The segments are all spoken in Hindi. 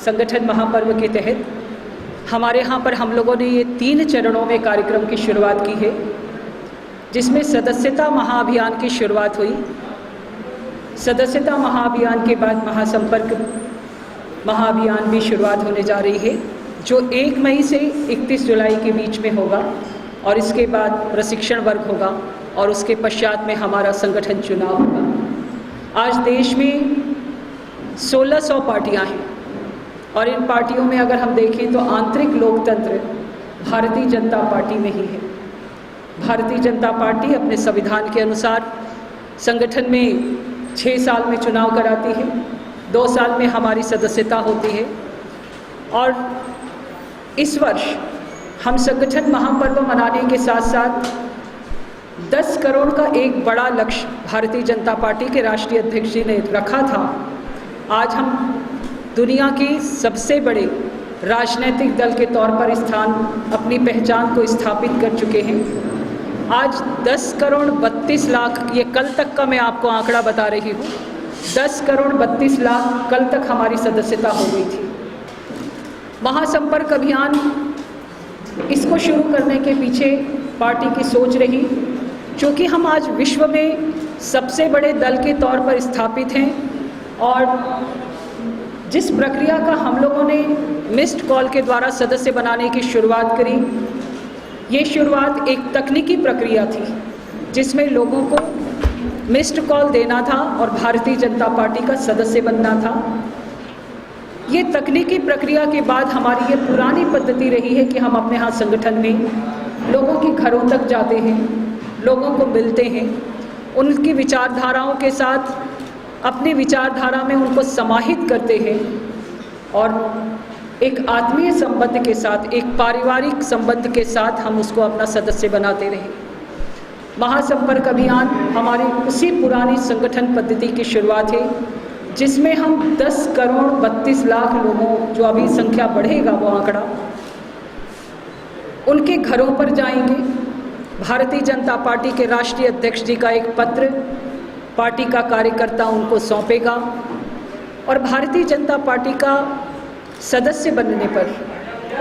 संगठन महापर्व के तहत हमारे यहाँ पर हम लोगों ने ये 3 चरणों में कार्यक्रम की शुरुआत की है, जिसमें सदस्यता महाअभियान की शुरुआत हुई। सदस्यता महाअभियान के बाद महासंपर्क महाअभियान भी शुरुआत होने जा रही है, जो 1 मई से 31 जुलाई के बीच में होगा, और इसके बाद प्रशिक्षण वर्ग होगा और उसके पश्चात में हमारा संगठन चुनाव होगा। आज देश में 1600 पार्टियां हैं और इन पार्टियों में अगर हम देखें तो आंतरिक लोकतंत्र भारतीय जनता पार्टी में ही है। भारतीय जनता पार्टी अपने संविधान के अनुसार संगठन में 6 साल में चुनाव कराती है, 2 साल में हमारी सदस्यता होती है। और इस वर्ष हम संगठन महापर्व मनाने के साथ साथ 10 करोड़ का एक बड़ा लक्ष्य भारतीय जनता पार्टी के राष्ट्रीय अध्यक्ष जी ने रखा था। आज हम दुनिया के सबसे बड़े राजनीतिक दल के तौर पर अपनी पहचान को स्थापित कर चुके हैं। आज 10 करोड़ 32 लाख, ये कल तक का मैं आपको आंकड़ा बता रही हूँ, 10 करोड़ 32 लाख कल तक हमारी सदस्यता हो गई थी। महासंपर्क अभियान, इसको शुरू करने के पीछे पार्टी की सोच रही, क्योंकि हम आज विश्व में सबसे बड़े दल के तौर पर स्थापित हैं और जिस प्रक्रिया का हम लोगों ने मिस्ड कॉल के द्वारा सदस्य बनाने की शुरुआत करी, ये शुरुआत एक तकनीकी प्रक्रिया थी जिसमें लोगों को मिस्ड कॉल देना था और भारतीय जनता पार्टी का सदस्य बनना था। ये तकनीकी प्रक्रिया के बाद हमारी ये पुरानी पद्धति रही है कि हम अपने यहाँ संगठन में लोगों के घरों तक जाते हैं, लोगों को मिलते हैं, उनकी विचारधाराओं के साथ अपनी विचारधारा में उनको समाहित करते हैं और एक आत्मीय संबंध के साथ, एक पारिवारिक संबंध के साथ हम उसको अपना सदस्य बनाते रहे। महासंपर्क अभियान हमारी उसी पुरानी संगठन पद्धति की शुरुआत है, जिसमें हम 10 करोड़ 32 लाख लोगों, जो अभी संख्या बढ़ेगा वो आंकड़ा, उनके घरों पर जाएंगे। भारतीय जनता पार्टी के राष्ट्रीय अध्यक्ष जी का एक पत्र पार्टी का कार्यकर्ता उनको सौंपेगा और भारतीय जनता पार्टी का सदस्य बनने पर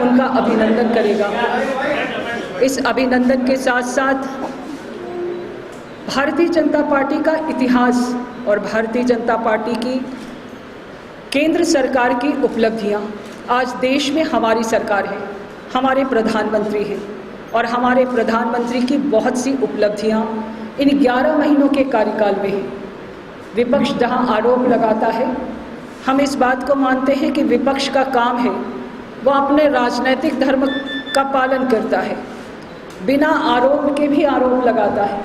उनका अभिनंदन करेगा। इस अभिनंदन के साथ साथ भारतीय जनता पार्टी का इतिहास और भारतीय जनता पार्टी की केंद्र सरकार की उपलब्धियां, आज देश में हमारी सरकार है, हमारे प्रधानमंत्री हैं और हमारे प्रधानमंत्री की बहुत सी उपलब्धियां इन 11 महीनों के कार्यकाल में है। विपक्ष जहां आरोप लगाता है, हम इस बात को मानते हैं कि विपक्ष का काम है वो अपने राजनीतिक धर्म का पालन करता है, बिना आरोप के भी आरोप लगाता है।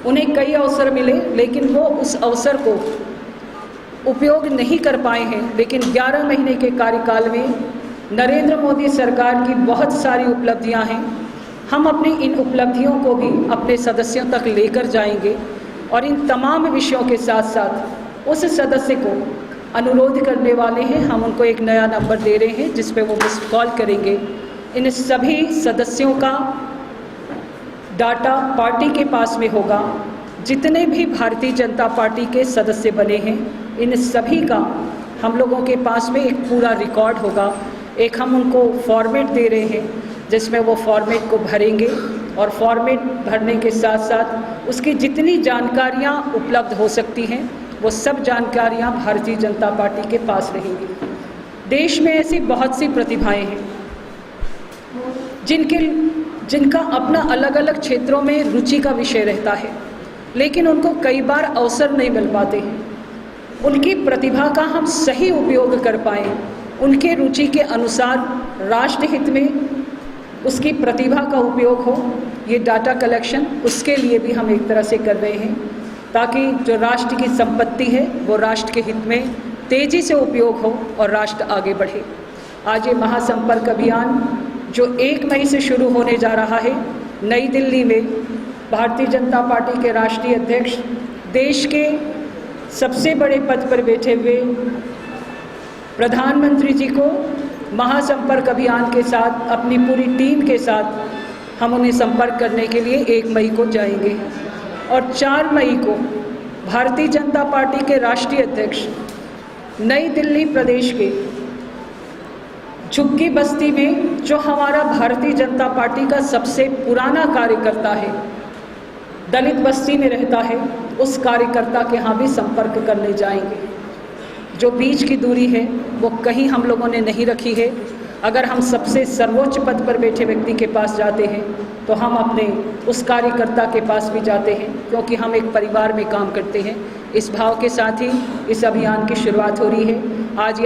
उन्हें कई अवसर मिले लेकिन वो उस अवसर को उपयोग नहीं कर पाए हैं। लेकिन 11 महीने के कार्यकाल में नरेंद्र मोदी सरकार की बहुत सारी उपलब्धियां हैं। हम अपनी इन उपलब्धियों को भी अपने सदस्यों तक लेकर जाएंगे और इन तमाम विषयों के साथ साथ उस सदस्य को अनुरोध करने वाले हैं, हम उनको एक नया नंबर दे रहे हैं जिस पे वो मिस्ड कॉल करेंगे। इन सभी सदस्यों का डाटा पार्टी के पास में होगा। जितने भी भारतीय जनता पार्टी के सदस्य बने हैं, इन सभी का हम लोगों के पास में एक पूरा रिकॉर्ड होगा। एक हम उनको फॉर्मेट दे रहे हैं जिसमें वो फॉर्मेट को भरेंगे और फॉर्मेट भरने के साथ साथ उसकी जितनी जानकारियां उपलब्ध हो सकती हैं वो सब जानकारियां भारतीय जनता पार्टी के पास रहेंगी। देश में ऐसी बहुत सी प्रतिभाएं हैं जिनका अपना अलग अलग क्षेत्रों में रुचि का विषय रहता है, लेकिन उनको कई बार अवसर नहीं मिल पाते हैं। उनकी प्रतिभा का हम सही उपयोग कर पाएँ, उनके रुचि के अनुसार राष्ट्रहित में उसकी प्रतिभा का उपयोग हो, ये डाटा कलेक्शन उसके लिए भी हम एक तरह से कर रहे हैं, ताकि जो राष्ट्र की संपत्ति है वो राष्ट्र के हित में तेज़ी से उपयोग हो और राष्ट्र आगे बढ़े। आज ये महासंपर्क अभियान जो 1 मई से शुरू होने जा रहा है, नई दिल्ली में भारतीय जनता पार्टी के राष्ट्रीय अध्यक्ष, देश के सबसे बड़े पद पर बैठे हुए प्रधानमंत्री जी को महासंपर्क अभियान के साथ अपनी पूरी टीम के साथ हम उन्हें संपर्क करने के लिए 1 मई को जाएंगे और 4 मई को भारतीय जनता पार्टी के राष्ट्रीय अध्यक्ष नई दिल्ली प्रदेश के झुग्गी बस्ती में जो हमारा भारतीय जनता पार्टी का सबसे पुराना कार्यकर्ता है, दलित बस्ती में रहता है, उस कार्यकर्ता के यहाँ भी संपर्क करने जाएंगे। जो बीच की दूरी है वो कहीं हम लोगों ने नहीं रखी है। अगर हम सबसे सर्वोच्च पद पर बैठे व्यक्ति के पास जाते हैं तो हम अपने उस कार्यकर्ता के पास भी जाते हैं, क्योंकि हम एक परिवार में काम करते हैं। इस भाव के साथ ही इस अभियान की शुरुआत हो रही है। आज